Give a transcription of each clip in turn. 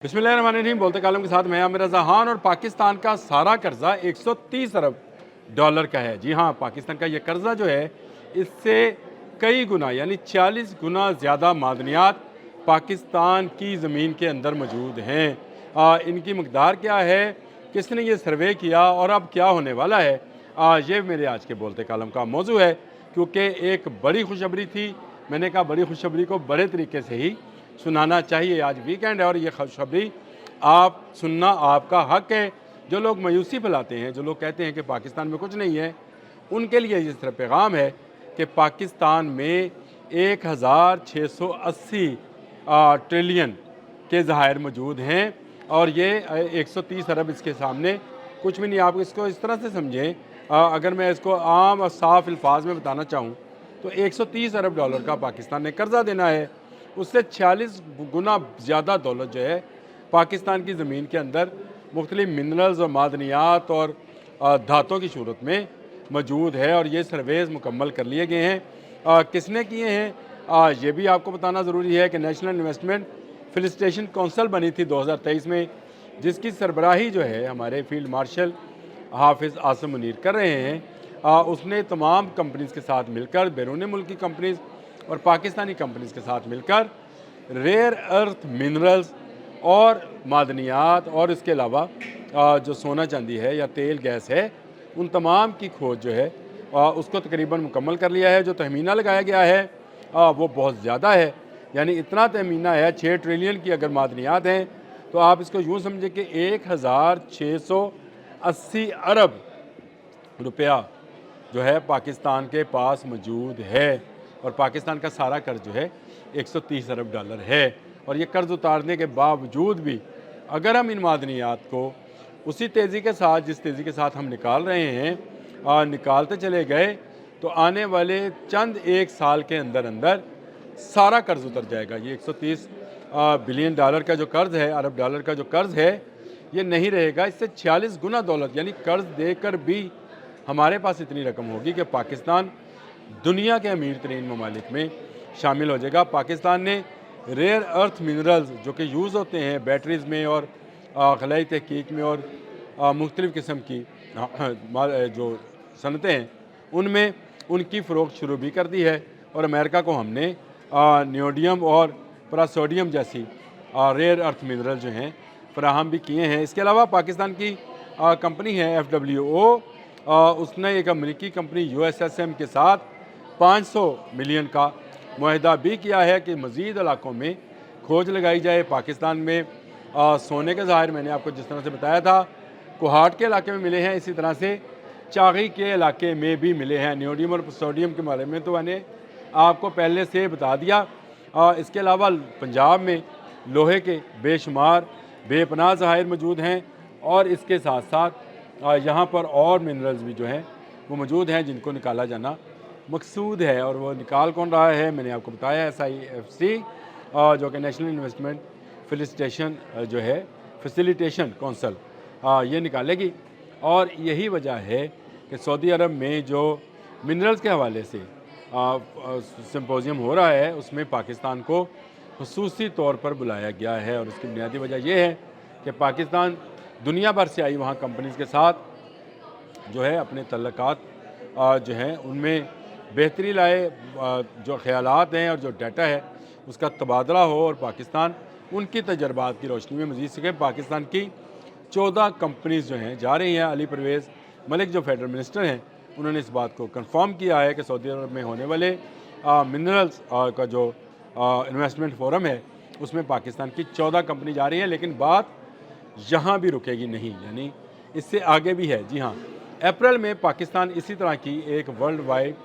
बिस्मिल्लाहिर्रहमानिर्रहीम। बोलते कालम के साथ मैं आमिर रज़ा खान। और पाकिस्तान का सारा कर्जा 130 अरब डॉलर का है। जी हाँ, पाकिस्तान का ये कर्जा जो है इससे कई गुना यानी 40 गुना ज़्यादा मादनियात पाकिस्तान की ज़मीन के अंदर मौजूद हैं। इनकी मकदार क्या है, किसने ये सर्वे किया और अब क्या होने वाला है, ये मेरे आज के बोलते कालम का मौजू है। क्योंकि एक बड़ी खुशखबरी थी, मैंने कहा बड़ी खुशखबरी को बड़े तरीके से ही सुनाना चाहिए। आज वीकेंड है और ये खुशखबरी आप सुनना आपका हक है। जो लोग मायूसी फैलाते हैं, जो लोग कहते हैं कि पाकिस्तान में कुछ नहीं है, उनके लिए ये सिर्फ पैगाम है कि पाकिस्तान में 1680 ट्रिलियन के ज़खायर मौजूद हैं और ये 130 अरब इसके सामने कुछ भी नहीं। आप इसको इस तरह से समझें, अगर मैं इसको आम और साफ अल्फाज में बताना चाहूँ तो 130 अरब डॉलर का पाकिस्तान ने कर्जा देना है। उससे 46 गुना ज़्यादा दौलत जो है पाकिस्तान की ज़मीन के अंदर मुख्तलिफ मिनरल्स और मादनियात और धातों की सूरत में मौजूद है। और ये सर्वेज़ मुकम्मल कर लिए गए हैं। किसने किए हैं, ये भी आपको बताना ज़रूरी है कि नेशनल इन्वेस्टमेंट फैसिलिटेशन काउंसिल बनी थी 2023 में, जिसकी सरबराही जो है हमारे फील्ड मार्शल हाफिज़ आसिम मुनीर कर रहे हैं। उसने तमाम कंपनीज़ के साथ मिलकर, बैरून मुल्क की कंपनीज़ और पाकिस्तानी कंपनीज़ के साथ मिलकर रेयर अर्थ मिनरल्स और मादनियात और इसके अलावा जो सोना चांदी है या तेल गैस है, उन तमाम की खोज जो है उसको तकरीबन मुकम्मल कर लिया है। जो तहमीना लगाया गया है वो बहुत ज़्यादा है, यानी इतना तहमीना है 6 ट्रिलियन की अगर मादनियात हैं तो आप इसको यूँ समझें कि 1680 अरब रुपया जो है पाकिस्तान के पास मौजूद है। और पाकिस्तान का सारा कर्ज जो है 130 अरब डॉलर है। और ये कर्ज उतारने के बावजूद भी अगर हम इन मादनियात को उसी तेज़ी के साथ जिस तेज़ी के साथ हम निकाल रहे हैं निकालते चले गए तो आने वाले चंद एक साल के अंदर अंदर सारा कर्ज उतर जाएगा। ये 130 बिलियन डॉलर का जो कर्ज है, अरब डॉलर का जो कर्ज है, ये नहीं रहेगा। इससे 46 गुना दौलत यानी कर्ज देकर भी हमारे पास इतनी रकम होगी कि पाकिस्तान दुनिया के अमीर तरीन ममालिक में शामिल हो जाएगा। पाकिस्तान ने रेयर अर्थ मिनरल्स जो कि यूज़ होते हैं बैटरीज़ में और खलाई तहकीक में और मुख्तलिफ़ किस्म की जो सनतें हैं उनमें उनकी फ़रोख्त शुरू भी कर दी है। और अमेरिका को हमने नियोडियम और प्रासोडियम जैसी रेयर अर्थ मिनरल जो हैं फ़राहम भी किए हैं। इसके अलावा पाकिस्तान की कंपनी है FWO, उसने एक अमेरिकी कंपनी USSM के साथ 500 मिलियन का मुआहदा भी किया है कि मज़ीद इलाकों में खोज लगाई जाए। पाकिस्तान में सोने के ज़ाहिर मैंने आपको जिस तरह से बताया था कोहाट के इलाके में मिले हैं, इसी तरह से चागी के इलाके में भी मिले हैं। नियोडियम और सोडियम के बारे में तो मैंने आपको पहले से बता दिया। इसके अलावा पंजाब में लोहे के बेशुमार बेपनाह ज़ाहिर मौजूद हैं और इसके साथ साथ यहाँ पर और मिनरल्स भी जो हैं वो मौजूद हैं जिनको निकाला जाना मकसूद है। और वो निकाल कौन रहा है, मैंने आपको बताया SIFC जो कि नेशनल इन्वेस्टमेंट फैसिलिटेशन काउंसिल ये निकालेगी। और यही वजह है कि सऊदी अरब में जो मिनरल्स के हवाले से सिम्पोजियम हो रहा है उसमें पाकिस्तान को खुसूसी तौर पर बुलाया गया है। और उसकी बुनियादी वजह यह है कि पाकिस्तान दुनिया भर से आई वहाँ कंपनीज़ के साथ जो है अपने तल्लुकात जो हैं उनमें बेहतरी लाए, जो ख़यालात हैं और जो डाटा है उसका तबादला हो और पाकिस्तान उनकी तजर्बात की रोशनी में मज़ीद सीखे। पाकिस्तान की 14 कंपनीज़ जो हैं जा रही हैं। अली परवेज़ मलिक जो फेडरल मिनिस्टर हैं उन्होंने इस बात को कंफर्म किया है कि सऊदी अरब में होने वाले मिनरल्स का जो इन्वेस्टमेंट फोरम है उसमें पाकिस्तान की 14 कंपनी जा रही हैं। लेकिन बात यहाँ भी रुकेगी नहीं, यानी इससे आगे भी है। जी हाँ, अप्रैल में पाकिस्तान इसी तरह की एक वर्ल्ड वाइड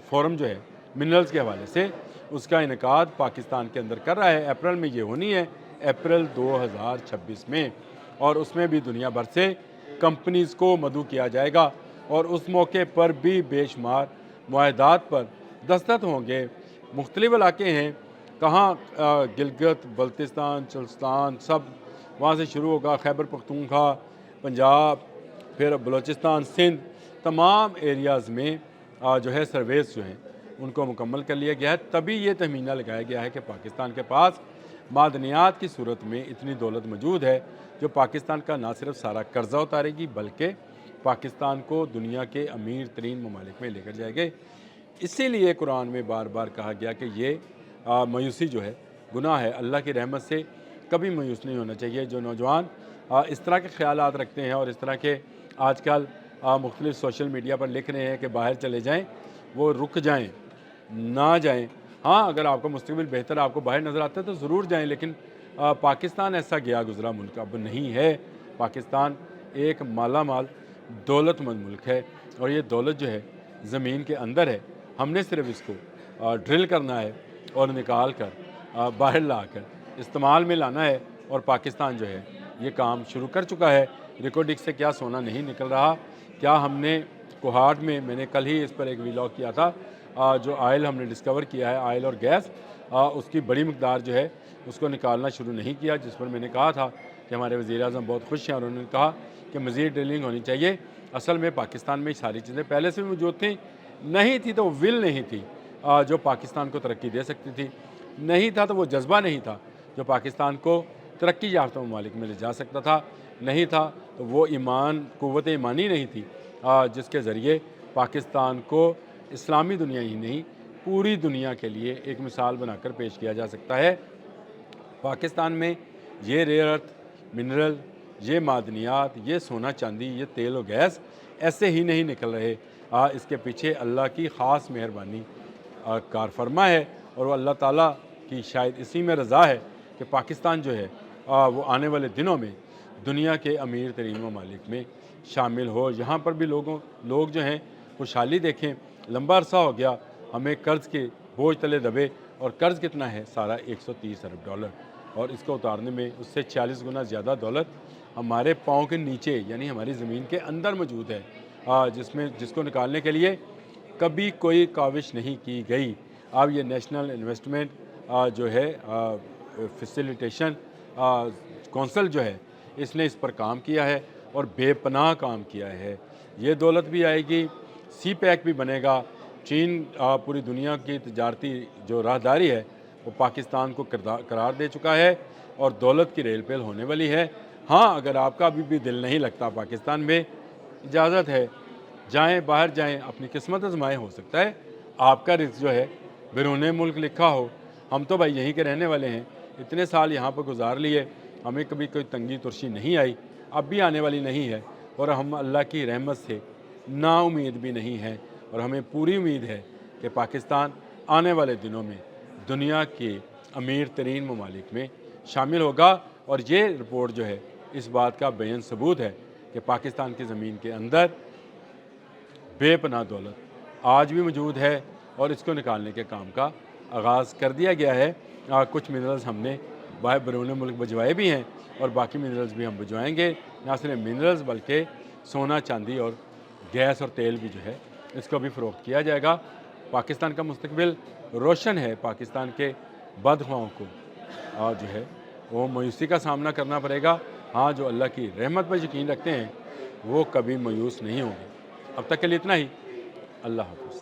फोरम जो है मिनरल्स के हवाले से उसका इनेकाद पाकिस्तान के अंदर कर रहा है। अप्रैल में ये होनी है, अप्रैल 2026 में। और उसमें भी दुनिया भर से कंपनीज़ को मदऊ किया जाएगा और उस मौके पर भी बेशुमार मुआहदात पर दस्तखत होंगे। मुख्तलिफ इलाके हैं, कहाँ गिलगित बल्तिस्तान चुल्स्तान सब वहाँ से शुरू होगा, खैबर पख्तूनख्वा, पंजाब, फिर बलूचिस्तान, सिंध, तमाम एरियाज़ में जो है सर्वेस जो हैं उनको मुकम्मल कर लिया गया है। तभी ये तहमीना लगाया गया है कि पाकिस्तान के पास معدنیات کی صورت میں اتنی دولت موجود ہے جو پاکستان کا نہ صرف سارا قرضہ اتارے گی بلکہ پاکستان کو دنیا کے امیر ترین ممالک میں لے کر جائے گے۔ اسی لیے قرآن میں بار بار کہا گیا کہ یہ مایوسی جو ہے گناہ ہے، اللہ کی رحمت سے کبھی مایوس نہیں ہونا چاہیے۔ جو نوجوان اس طرح کے خیالات رکھتے ہیں اور اس طرح کے آج کل مختلف سوشل میڈیا پر لکھ رہے ہیں کہ باہر چلے جائیں، وہ رک جائیں، نہ جائیں۔ ہاں، اگر آپ کا مستقبل بہتر آپ کو باہر نظر آتا ہے تو ضرور جائیں، لیکن پاکستان ایسا گیا گزرا ملک اب نہیں ہے۔ پاکستان ایک مالا مال دولت مند ملک ہے، اور یہ دولت جو ہے زمین کے اندر ہے۔ ہم نے صرف اس کو ڈرل کرنا ہے اور نکال کر باہر لا کر استعمال میں لانا ہے، اور پاکستان جو ہے یہ کام شروع کر چکا ہے۔ ریکارڈنگ سے کیا سونا نہیں نکل رہا، کیا ہم نے کوہاٹ میں نے کل ہی اس پر ایک ویلاگ کیا تھا، جو آئل ہم نے ڈسکور کیا ہے، آئل اور گیس، اس کی بڑی مقدار جو ہے اس کو نکالنا شروع نہیں کیا، جس پر میں نے کہا تھا کہ ہمارے وزیر اعظم بہت خوش ہیں، اور انہوں نے کہا کہ مزید ڈرلنگ ہونی چاہیے۔ اصل میں پاکستان میں ساری چیزیں پہلے سے بھی موجود تھیں، نہیں تھی تو وہ ول نہیں تھی جو پاکستان کو ترقی دے سکتی تھی، نہیں تھا تو وہ جذبہ نہیں تھا جو پاکستان کو ترقی یافتہ ممالک میں لے جا سکتا تھا، نہیں تھا تو وہ قوت ایمانی نہیں تھی جس کے ذریعے پاکستان کو اسلامی دنیا ہی نہیں پوری دنیا کے لیے ایک مثال بنا کر پیش کیا جا سکتا ہے۔ پاکستان میں یہ ریئر ارتھ منرل، یہ معدنیات، یہ سونا چاندی، یہ تیل و گیس ایسے ہی نہیں نکل رہے، اس کے پیچھے اللہ کی خاص مہربانی کار فرما ہے، اور وہ اللہ تعالیٰ کی شاید اسی میں رضا ہے کہ پاکستان جو ہے وہ آنے والے دنوں میں دنیا کے امیر ترین ممالک میں شامل ہو۔ یہاں پر بھی لوگ جو ہیں خوشحالی دیکھیں، لمبا عرصہ ہو گیا ہمیں قرض کے بوجھ تلے دبے، اور قرض کتنا ہے؟ سارا 130 ارب ڈالر، اور اس کو اتارنے میں اس سے 40 گنا زیادہ دولت ہمارے پاؤں کے نیچے یعنی ہماری زمین کے اندر موجود ہے، جس کو نکالنے کے لیے کبھی کوئی کاوش نہیں کی گئی۔ اب یہ نیشنل انویسٹمنٹ جو ہے فیسیلیٹیشن کونسل جو ہے اس نے اس پر کام کیا ہے اور بے پناہ کام کیا ہے۔ یہ دولت بھی آئے گی، سی پیک بھی بنے گا۔ چین پوری دنیا کی تجارتی جو راہداری ہے وہ پاکستان کو قرار دے چکا ہے، اور دولت کی ریل پیل ہونے والی ہے۔ ہاں، اگر آپ کا ابھی بھی دل نہیں لگتا پاکستان میں، اجازت ہے، جائیں، باہر جائیں، اپنی قسمت آزمائیں، ہو سکتا ہے آپ کا رزق جو ہے بیرون ملک لکھا ہو۔ ہم تو بھائی یہیں کے رہنے والے ہیں، اتنے سال یہاں پر گزار لیے، ہمیں کبھی کوئی تنگی ترشی نہیں آئی، اب بھی آنے والی نہیں ہے، اور ہم اللہ کی رحمت سے نا امید بھی نہیں ہیں، اور ہمیں پوری امید ہے کہ پاکستان آنے والے دنوں میں دنیا کے امیر ترین ممالک میں شامل ہوگا۔ اور یہ رپورٹ جو ہے اس بات کا بیان ثبوت ہے کہ پاکستان کی زمین کے اندر بے پناہ دولت آج بھی موجود ہے، اور اس کو نکالنے کے کام کا آغاز کر دیا گیا ہے۔ کچھ منرلز ہم نے باہر بیرون ملک بھجوائے بھی ہیں، اور باقی منرلز بھی ہم بھجوائیں گے، نہ صرف منرلز بلکہ سونا چاندی اور گیس اور تیل بھی جو ہے اس کو بھی فروخت کیا جائے گا۔ پاکستان کا مستقبل روشن ہے۔ پاکستان کے بدخواہوں کو جو ہے وہ مایوسی کا سامنا کرنا پڑے گا۔ ہاں، جو اللہ کی رحمت پر یقین رکھتے ہیں وہ کبھی مایوس نہیں ہوں گے۔ اب تک کے لیے اتنا ہی۔ اللہ حافظ۔